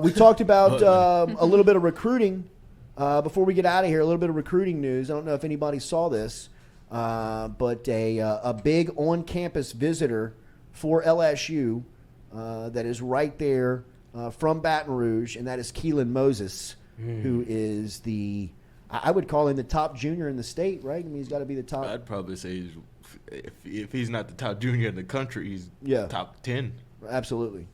We talked about a little bit of recruiting before we get out of here. A little bit of recruiting news. I don't know if anybody saw this, but a big on-campus visitor for LSU that is right there from Baton Rouge, and that is Keylan Moses, who is I would call him the top junior in the state, right? I mean, he's got to be the top. I'd probably say if he's not the top junior in the country, he's top 10. Absolutely.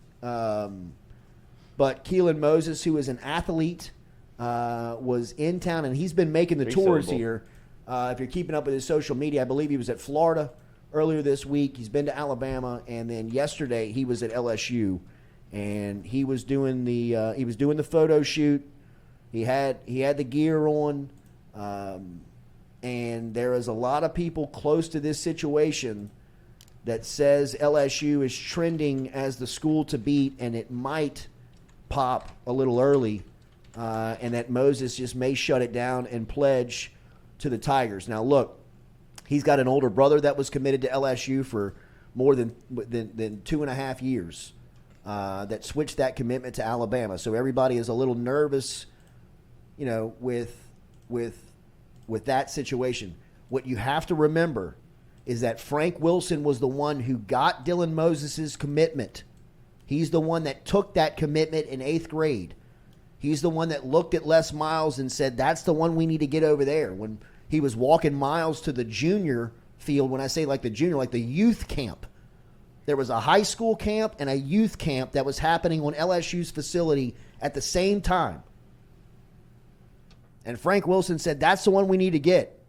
But Keylan Moses, who is an athlete, was in town, and he's been making the tours here. If you're keeping up with his social media, I believe he was at Florida earlier this week. He's been to Alabama, and then yesterday he was at LSU, and he was doing the photo shoot. He had the gear on, and there is a lot of people close to this situation that says LSU is trending as the school to beat, and it might pop a little early, and that Moses just may shut it down and pledge to the Tigers. Now, look, he's got an older brother that was committed to LSU for more than 2.5 years that switched that commitment to Alabama. So everybody is a little nervous, with that situation. What you have to remember is that Frank Wilson was the one who got Dylan Moses' commitment. He's the one that took that commitment in 8th grade. He's the one that looked at Les Miles and said, that's the one we need to get over there. When he was walking Miles to the junior field, when I say like the junior, like the youth camp, there was a high school camp and a youth camp that was happening on LSU's facility at the same time. And Frank Wilson said, that's the one we need to get.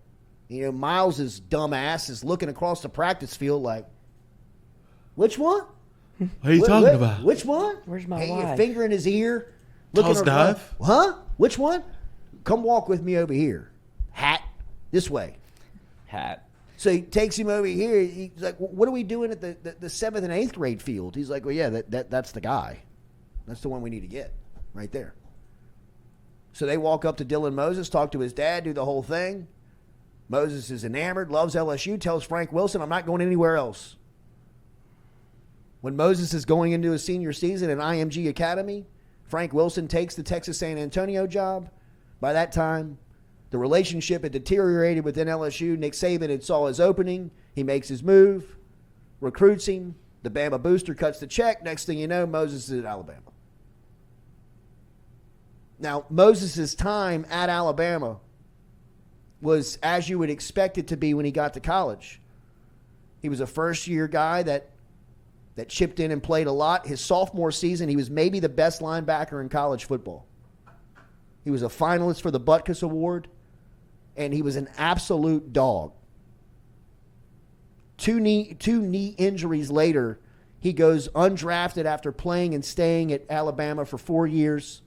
Miles' dumb ass is looking across the practice field like, which one? What are you talking about? Which one? Where's my wife? wife? Finger in his ear. Toss dive? Huh? Which one? Come walk with me over here. Hat. This way. Hat. So he takes him over here. He's like, what are we doing at the 7th and 8th grade field? He's like, well, yeah, that's the guy. That's the one we need to get right there. So they walk up to Dylan Moses, talk to his dad, do the whole thing. Moses is enamored, loves LSU, tells Frank Wilson, I'm not going anywhere else. When Moses is going into his senior season at IMG Academy, Frank Wilson takes the Texas San Antonio job. By that time, the relationship had deteriorated within LSU. Nick Saban had saw his opening. He makes his move, recruits him. The Bama booster cuts the check. Next thing you know, Moses is at Alabama. Now, Moses' time at Alabama was as you would expect it to be when he got to college. He was a first-year guy that chipped in and played a lot. His sophomore season, he was maybe the best linebacker in college football. He was a finalist for the Butkus Award, and he was an absolute dog. Two knee injuries later, he goes undrafted after playing and staying at Alabama for 4 years,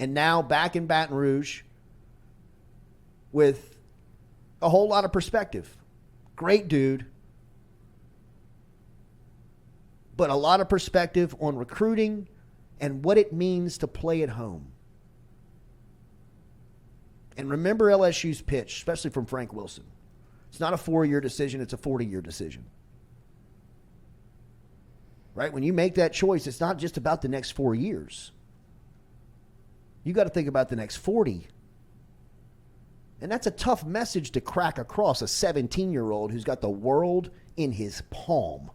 and now back in Baton Rouge with a whole lot of perspective. Great dude. But a lot of perspective on recruiting and what it means to play at home. And remember LSU's pitch, especially from Frank Wilson. It's not a 4-year decision, it's a 40-year decision. Right? When you make that choice, it's not just about the next 4 years. You got to think about the next 40. And that's a tough message to crack across a 17-year-old who's got the world in his palm.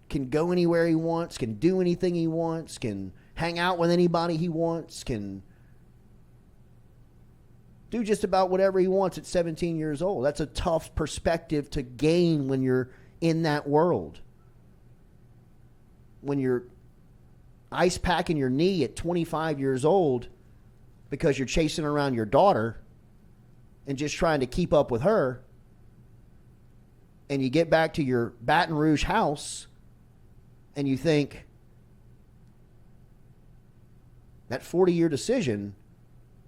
Can go anywhere he wants, can do anything he wants, can hang out with anybody he wants, can do just about whatever he wants at 17 years old. That's a tough perspective to gain when you're in that world. When you're ice packing your knee at 25 years old because you're chasing around your daughter and just trying to keep up with her, and you get back to your Baton Rouge house and you think, that 40-year decision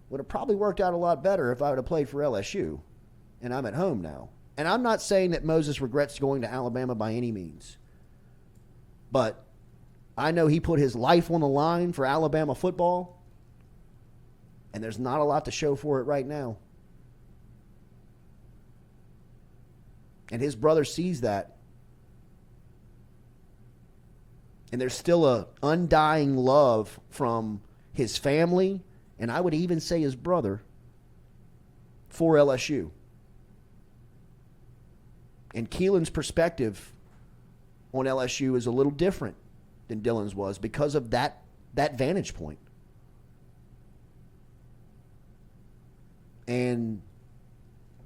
would have probably worked out a lot better if I would have played for LSU, and I'm at home now. And I'm not saying that Moses regrets going to Alabama by any means. But I know he put his life on the line for Alabama football, and there's not a lot to show for it right now. And his brother sees that. And there's still a undying love from his family, and I would even say his brother, for LSU. And Keylan's perspective on LSU is a little different than Dylan's was because of that vantage point. And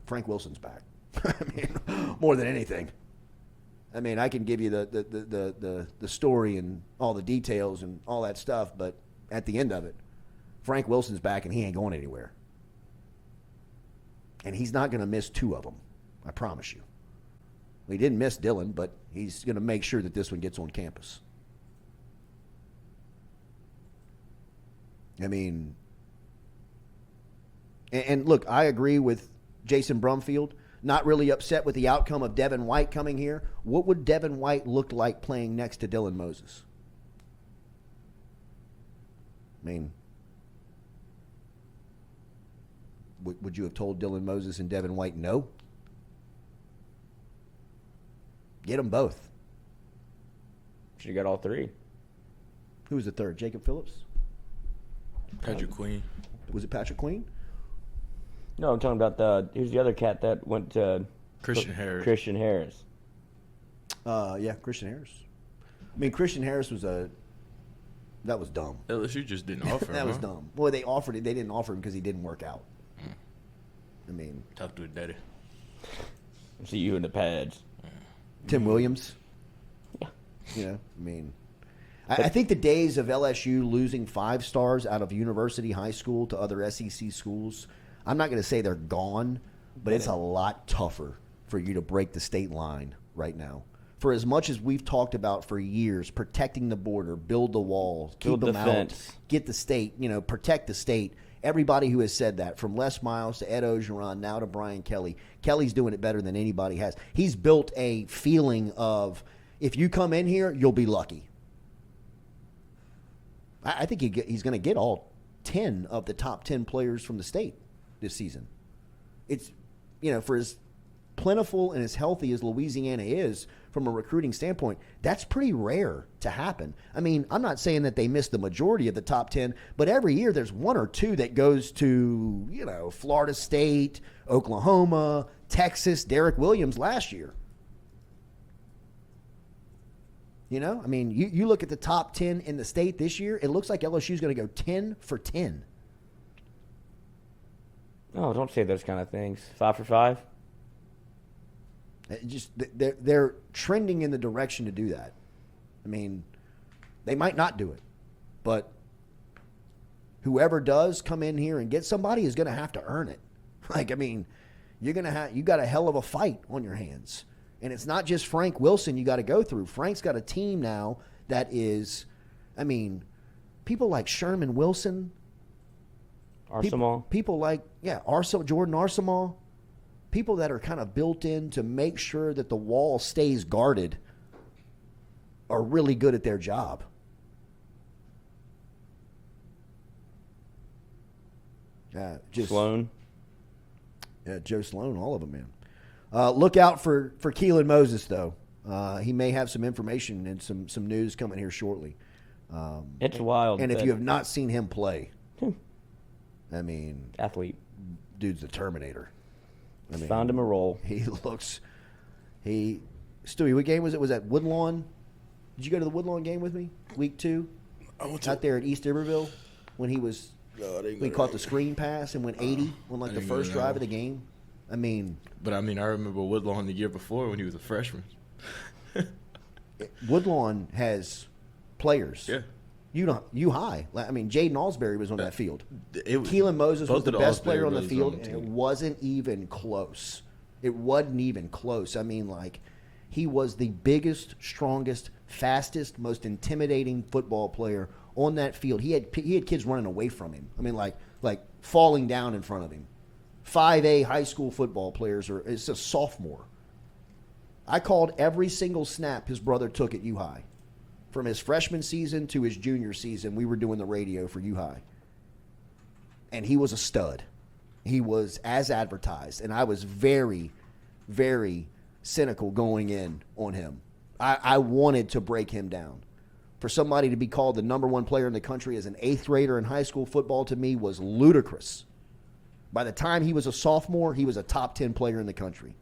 Frank Wilson's back. I mean, more than anything. I mean, I can give you the story and all the details and all that stuff, but at the end of it, Frank Wilson's back and he ain't going anywhere. And he's not going to miss 2 of them, I promise you. He didn't miss Dylan, but he's going to make sure that this one gets on campus. I mean, and look, I agree with Jason Brumfield. Not really upset with the outcome of Devin White coming here. What would Devin White look like playing next to Dylan Moses? I mean, would you have told Dylan Moses and Devin White no? Get them both. Should have got all 3. Who was the third? Jacob Phillips? Patrick Queen. Was it Patrick Queen? No, I'm talking about who's the other cat that went to Christian Harris. Christian Harris. Yeah, Christian Harris. I mean, Christian Harris that was dumb. LSU just didn't offer him. That was dumb. Boy, they offered it. They didn't offer him because he didn't work out. I mean, Talk to his daddy. See you in the pads. Tim Williams. Yeah. You know, I mean, I think the days of LSU losing 5 stars out of university high school to other SEC schools, I'm not going to say they're gone, but it's a lot tougher for you to break the state line right now. For as much as we've talked about for years, protecting the border, build the wall, keep Build them the out, fence. get the state, protect the state. Everybody who has said that, from Les Miles to Ed Ogeron, now to Brian Kelly, Kelly's doing it better than anybody has. He's built a feeling of, if you come in here, you'll be lucky. I think he's going to get all 10 of the top 10 players from the state this season. It's, for as plentiful and as healthy as Louisiana is from a recruiting standpoint, that's pretty rare to happen. I mean, I'm not saying that they miss the majority of the top 10, but every year there's 1 or 2 that goes to, Florida State, Oklahoma, Texas, Derek Williams last year. I mean, you look at the top 10 in the state this year, it looks like LSU is going to go 10 for 10. Oh, don't say those kind of things. 5 for 5. They're trending in the direction to do that. I mean, they might not do it, but whoever does come in here and get somebody is going to have to earn it. You got a hell of a fight on your hands, and it's not just Frank Wilson you got to go through. Frank's got a team now that is, people like Sherman Wilson, Arsenal. people like Jordan Arsenal. People that are kind of built in to make sure that the wall stays guarded are really good at their job. Sloan. Yeah, Joe Sloan, all of them, man. Look out for Keylan Moses, though. He may have some information and some news coming here shortly. It's wild. And if you have not seen him play, athlete. Dude's the Terminator. Found him a role. Stewie, what game was it? Was that Woodlawn? Did you go to the Woodlawn game with me? Week 2? Out there at East Iberville when he was we caught the screen pass and went 80 on the first drive of the game. But I remember Woodlawn the year before when he was a freshman. Woodlawn has players. Yeah. You high. Jaden Alsbury was on that field. Keylan Moses was the best player on the field, and it wasn't even close. It wasn't even close. He was the biggest, strongest, fastest, most intimidating football player on that field. He had kids running away from him. Like falling down in front of him. 5A high school football players it's a sophomore. I called every single snap his brother took at U-High. From his freshman season to his junior season, we were doing the radio for U-High. And he was a stud. He was as advertised. And I was very, very cynical going in on him. I wanted to break him down. for somebody to be called the number one player in the country as an 8th grader in high school football to me was ludicrous. By the time he was a sophomore, he was a top 10 player in the country.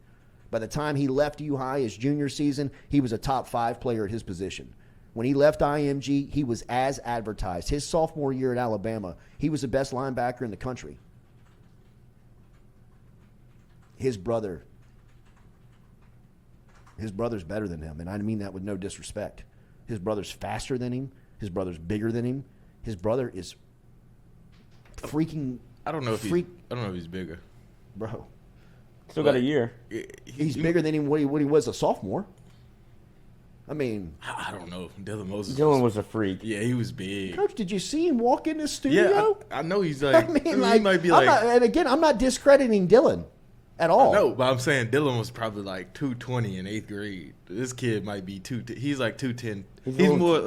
By the time he left U-High his junior season, he was a top 5 player at his position. When he left IMG, he was as advertised. His sophomore year at Alabama, he was the best linebacker in the country. His brother's better than him, and I mean that with no disrespect. His brother's faster than him. His brother's bigger than him. His brother is freaking. I don't know if he's bigger, bro. Still got a year. He's bigger than him when he was a sophomore. I mean, I don't know. Dylan Moses. Dylan was a freak. Yeah, he was big. Coach, did you see him walk in the studio? Yeah, I know he's like. I mean, he might be like. and again, I'm not discrediting Dylan at all. No, but I'm saying Dylan was probably like 220 in 8th grade. This kid might be he's like 210. He's a little more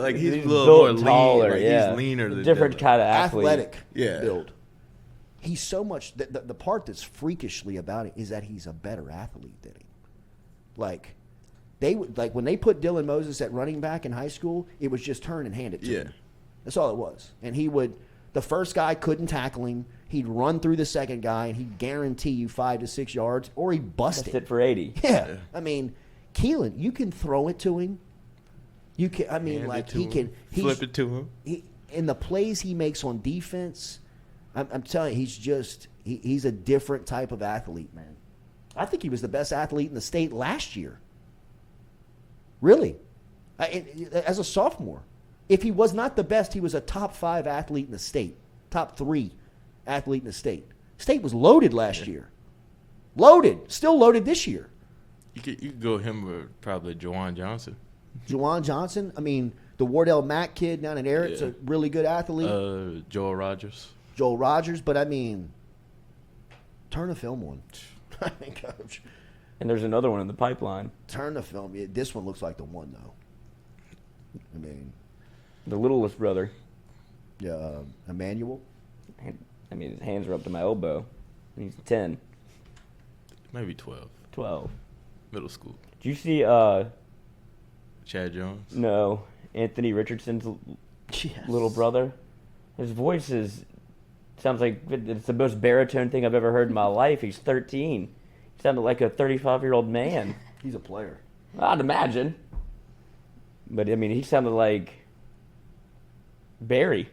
lean. Taller, like yeah. He's leaner than different Dylan. kind of athlete. Athletic Yeah. build. He's so much. The part that's freakishly about it is that he's a better athlete than him. Like when they put Dylan Moses at running back in high school, it was just turn and hand it to him. That's all it was. And the first guy couldn't tackle him. He'd run through the second guy, and he'd guarantee you 5 to 6 yards, or he'd bust That's it. it for 80. Yeah. I mean, Keylan, you can throw it to him. You can. I mean, Hand like it to he him, can flip it to him. In the plays he makes on defense, I'm telling you, he's a different type of athlete, man. I think he was the best athlete in the state last year. Really, as a sophomore. If he was not the best, he was a top 5 athlete in the state, top 3 athlete in the state. State was loaded last year. Loaded. Still loaded this year. You could go him or probably Juwan Johnson. Juwan Johnson. I mean, the Wardell Mack kid down in Eric's a really good athlete. Joel Rogers. Joel Rogers. But, I mean, turn the film on. I mean, Coach. And there's another one in the pipeline. Turn the film. This one looks like the one, though. I mean. The littlest brother. Yeah, Emmanuel. I mean, his hands are up to my elbow. He's 10. Maybe 12. 12. Middle school. Did you see, Chad Jones? No, Anthony Richardson's little brother? His voice sounds like it's the most baritone thing I've ever heard in my life. He's 13. He sounded like a 35-year-old man. He's a player. I'd imagine. But, I mean, he sounded like Barry.